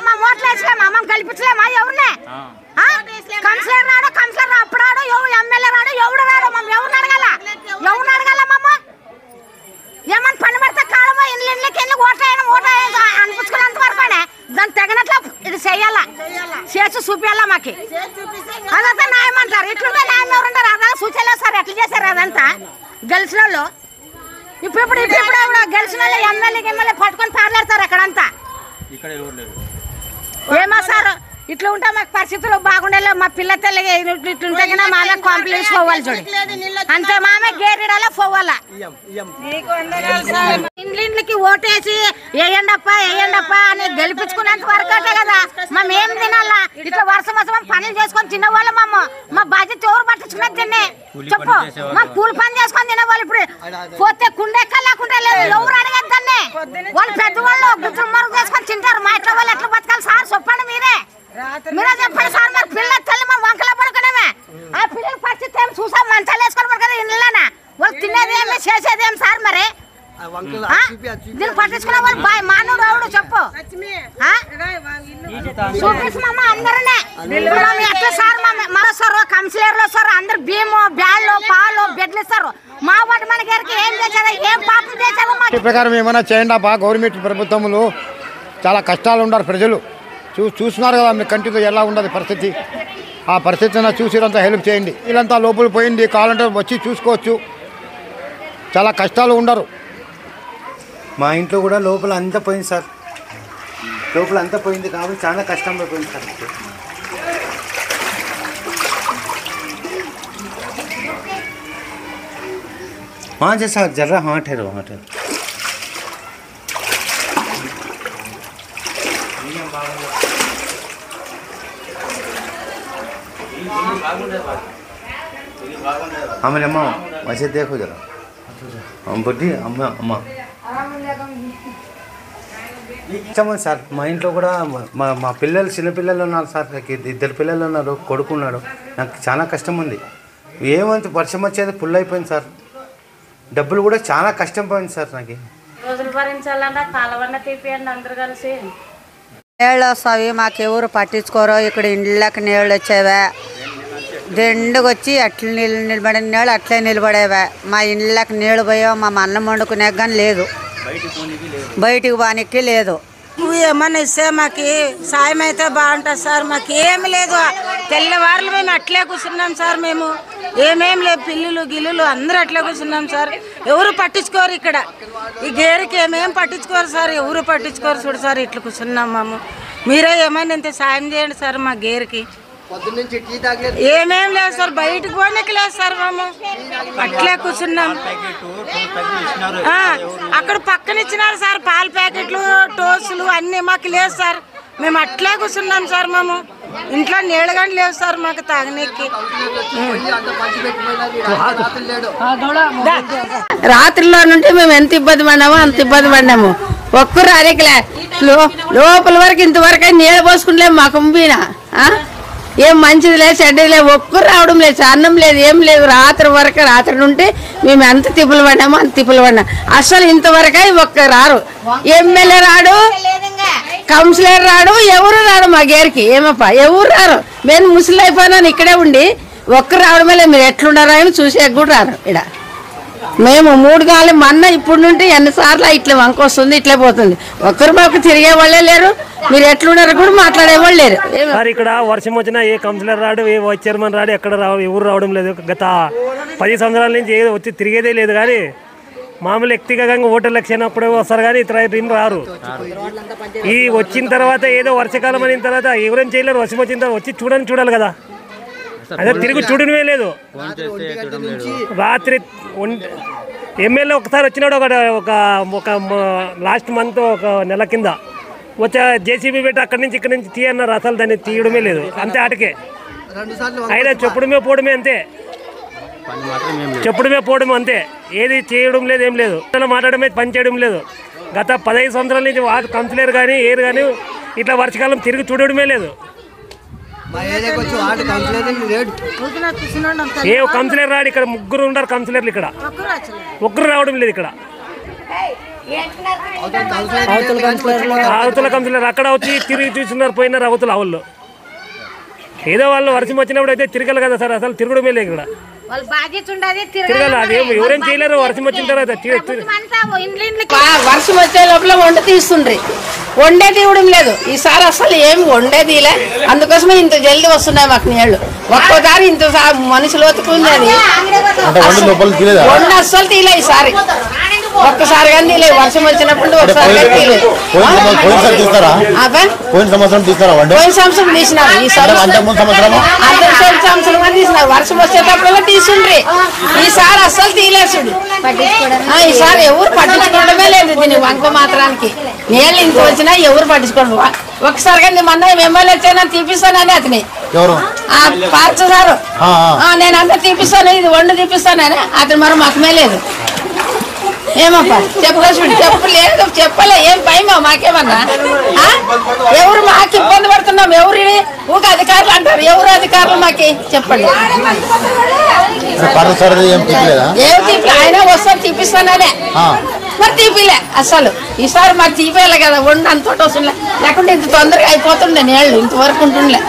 మా ఓట్లు వేసలేమా మనం కల్పించలేమా ఎవరినే కౌన్సిలర్ రాడు అప్పుడు రాడు ఎమ్మెల్యే రాడు ఎవడు రాడు మనం ఎవరిని అడగాల మమ్మ ఏమన్నా పని పడితే కాలమో ఇళ్ళకి ఓట్లు అనిపించుకున్నంత వరకు దాన్ని తగినట్లు ఇది చెయ్యాలా చేసి చూపించాలా మాకు అదంతా న్యాయం అంటారు ఇట్లుంటే న్యాయం ఎవరుంటారు అదా సూచనలేదు సార్ ఎట్లా చేశారు అదంతా గెలిచిన వాళ్ళు ఇప్పుడు గెలిచిన వాళ్ళు ఎమ్మెల్యే పట్టుకొని పారలేస్తారు అక్కడంతా ఏమో సార్ ఇట్లా ఉంటే మాకు పరిస్థితులు బాగుండేలే మా పిల్ల తెల్లగా ఇట్లుంటే కన్నా మామే కాంప్లైంట్స్ పోవాలి చూడు అంతే మామే గేరిడాలో పోవాలా ఇండ్లకి ఓటేసి వేయండప్ప అని గెలిపించుకునేంత వరకు అంటే కదా మేము ఏం తినాలా ఇట్లా వర్షం పనులు చేసుకొని తినేవాళ్ళు మా బాధ్యత ఎవరు పట్టించుకునేది తిన్నే చెప్పు మా కూలి పని చేసుకొని తినేవాళ్ళు ఇప్పుడు పోతే కుండెక్క లేకుండా లేదు ఎవరు అడిగేది దాన్ని వాళ్ళు పెద్దవాళ్ళు గుజ్జులు మరుగు చేసుకొని తింటారు మా ఇంట్లో వాళ్ళు ఎట్లా బతకాలి సార్ చెప్పండి మీరే చెప్పండి సార్ మరి పిల్లల తల్లి మనం వంకలో పడుకునేమే ఆ పిల్లల పరిస్థితి ఏం చూసాం మంచాలు వేసుకొని పడుతుంది ఇండ్లనా వాళ్ళు తినేది ఏమి చేసేది ఏం సార్ మరి దీన్ని పట్టించుకునే వాళ్ళు బాయ్ మానవుడు ఎవడు చెప్పు చూపిస్తామమ్మ అందరనే ఎట్లా సార్ మరోసారు కౌన్సిలర్లు వస్తారు అందరు బియ్యము బ్యాళ్ళు పాలు బెడ్లు ఇస్తారు మా వాటి మన గారికి ఏం చేశారు ఏం పాపం చేశారు ప్రకారం ఏమైనా చేయండి అబ్బా గవర్నమెంట్ ప్రభుత్వములు చాలా కష్టాలు ఉన్నారు ప్రజలు చూస్తున్నారు కదా మీ కంటితో ఎలా ఉండదు పరిస్థితి ఆ పరిస్థితిని చూసినంత హెల్ప్ చేయండి వీళ్ళంతా లోపల పోయింది కావాలంటే వచ్చి చూసుకోవచ్చు చాలా కష్టాలు ఉండరు మా ఇంట్లో కూడా లోపల అంతా పోయింది సార్ లోపల అంతా పోయింది కాబట్టి చాలా కష్టంలో పోయింది సార్ हाँ जैसा जरा हाँ ठहरो हमारे अम्मा वैसे देखो जरा हम बुढ़ी अम्मा ఇచ్చామని సార్ మా ఇంట్లో కూడా మా పిల్లలు చిన్నపిల్లలు ఉన్నారు సార్ నాకు 2 పిల్లలు ఉన్నారు కొడుకున్నాడు నాకు చాలా కష్టం ఉంది ఏమంత వర్షం వచ్చేది ఫుల్ అయిపోయింది సార్ డబ్బులు కూడా చాలా కష్టం పోయింది సార్ నాకు రోజులు భరించాలన్నా కాలవన్న తీపియండి అందరు కలిసి నీళ్ళు వస్తాయి మాకెవరు పట్టించుకోరు ఇక్కడ ఇండ్లకి నీళ్ళు వచ్చేవే దండుకు వచ్చి అట్లా నిలబడిన నీళ్ళు అట్లే నిలబడేవే మా ఇండ్లకి నీళ్ళు పోయా మా అన్నం వండుకునే కానీ లేదు బయటికి బానికి లేదు ఏమన్నా ఇస్తే మాకు సాయం అయితే బాగుంటుంది సార్ మాకు ఏమి లేదు తెల్లవారులు మేము అట్లే కూర్చున్నాం సార్ మేము ఏమేం లేదు పిల్లులు గిల్లులు అందరూ అట్లే కూర్చున్నాం సార్ ఎవరు పట్టించుకోరు ఇక్కడ ఈ గేరికి ఏమేం పట్టించుకోరు సార్ ఎవరు పట్టించుకోరు చూడు సార్ ఇట్లా కూర్చున్నాం మేము మీరే ఏమైనా ఇంత సాయం చేయండి సార్ మా గేరికి ఏమేం లేదు సార్ బయటకు పోనీకి లేదు సార్ మేము అట్లే కూర్చున్నాం అక్కడ పక్కన ఇచ్చినారు సార్ పాల ప్యాకెట్లు టోస్టులు అన్నీ మాకు లేదు సార్ మేము అట్లే కూర్చున్నాం సార్ మేము ఇంట్లో నీళ్ళు కానీ లేవు సార్ మాకు తాగనీకి రాత్రిలో నుండి మేము ఎంత ఇబ్బంది పడినామో అంత ఇబ్బంది పడినాము ఒక్కరు అరికలే లోపల వరకు ఇంతవరకు నీళ్ళు పోసుకుంటలేము మాకు పంపినా ఏం మంచిది లేదు చెడ్డది లేదు ఒక్కరు రావడం లేదు అన్నం లేదు ఏం లేదు రాత్రి నుండి మేము ఎంత తిప్పులు పడినామో అంత తిప్పులు పడినాం అసలు ఇంతవరకు ఒక్క రారు ఎమ్మెల్యే రాడు కౌన్సిలర్ రాడు ఎవరు రాడు మా గేరికి ఏమప్పా ఎవరు రారు మేము ముసలి అయిపోయినాను ఇక్కడే ఉండి ఒక్కరు రావడమే లేదు మీరు ఎట్లుండారో అని చూసే కూడా రారు ఇక్కడ మేము 3 గాలి మన్న ఇప్పుడు నుండి ఎన్నిసార్లు ఇట్లా వంక వస్తుంది ఇట్లే పోతుంది ఒక్కరు మాకు తిరిగే వాళ్ళే లేరు మీరు ఎట్లున్నారు కూడా మాట్లాడేవాళ్ళు లేరు ఇక్కడ వర్షం వచ్చినా ఏ కౌన్సిలర్ రాడు ఏ వైస్ చైర్మన్ రాడు ఎక్కడ ఎవరు రావడం లేదు గత 10 సంవత్సరాల నుంచి ఏదో వచ్చి తిరిగేదే లేదు కానీ మామూలు వ్యక్తిగతంగా ఓటర్ ఎలక్షన్ అప్పుడే వస్తారు కానీ ఇతర రారు ఈ వచ్చిన తర్వాత ఏదో వర్షాకాలం అయిన తర్వాత ఎవరేం చేయలేరు వర్షం వచ్చిన తర్వాత వచ్చి చూడాలి కదా అదే తిరిగి చూడడమే లేదు రాత్రి ఎమ్మెల్యే ఒకసారి వచ్చినాడు ఒక లాస్ట్ మంత్ ఒక నెల కింద వచ్చా జేసీబీ పెట్టి అక్కడి నుంచి ఇక్కడి నుంచి తీయన్నారు అసలు దాన్ని తీయడమే లేదు అంతే ఆటకే అయినా చెప్పడమే పోవడమే అంతే చెప్పడమే పోవడం అంతే ఏది చేయడం లేదు ఏం లేదు మాట్లాడమే పని చేయడం లేదు గత 15 సంవత్సరాల నుంచి కౌన్సిలర్ కానీ ఏరు కానీ ఇట్లా వర్షకాలం తిరిగి చూడడమే లేదు ఏ కౌన్సిలర్ రాడు ఇక్కడ 3 ఉన్నారు కౌన్సిలర్లు ఇక్కడ ఒక్కరు రావడం లేదు ఇక్కడ అవతల కౌన్సిలర్ అక్కడ వచ్చి తిరిగి చూస్తున్నారు, పోయినారు అవతల వాళ్ళు. ఏదో వాళ్ళు వర్షం వచ్చినప్పుడు అయితే తిరగలు కదా సార్, అసలు తిరగడమే లేదు ఇక్కడ. తిరగాలి, అది ఎవరేం చేయలేరు. వర్షం వచ్చిన తర్వాత వర్షం వచ్చే లోపల వంట తీస్తుండ్రి, వండేది ఇవ్వడం లేదు. ఈసారి అసలు ఏమి వండేది ఇలా, అందుకోసమే ఇంత జల్దీ వస్తున్నాయి మాకు నీళ్లు. ఒక్కోసారి ఇంత మనుషులు ఒత్తుకున్నది వండ అస్సలు తీలే ఈసారి. ఒక్కసారి కానీ తీలేదు, వర్షం వచ్చినప్పుడు ఒకసారి తీలేదు. పోయిన సంవత్సరం తీసినారు, ఈ సంవత్సరం తీసినారు. వర్షం వచ్చేటప్పుడు తీసుండ్రి, ఈసారి అస్సలు తీలేసుడు. ఈసారి ఎవరు పట్టించుకోవడమే లేదు దీన్ని వంక మాత్రానికి. నీళ్ళు ఇంత వచ్చినా ఎవరు పట్టించుకోవడం. ఒకసారి కానీ మొన్న ఎమ్మెల్యే వచ్చాను తీపిస్తానని అతని పార్చ సారు, నేను అంతా తీపిస్తాను, ఇది వండు తీపిస్తానని అతను మరి మకమే లేదు. ఏమప్పా చెప్పలేదు, చెప్పలేదు, చెప్పలే. ఏం భయమా మాకేమన్నా? ఎవరు మాకు ఇబ్బంది పడుతున్నాం? ఎవరు ఊక అధికారులు అంటారు, ఎవరు అధికారులు మాకి చెప్పండి. ఏం తీపి ఆయన వస్తారు తీపిస్తాననే, మరి తీపిలే అసలు. ఈసారి మరి తీపేయాలి కదా, వండి అంత వస్తుండే, లేకుంటే ఇంత తొందరగా అయిపోతుండే నీళ్ళు, ఇంతవరకు ఉంటుండే.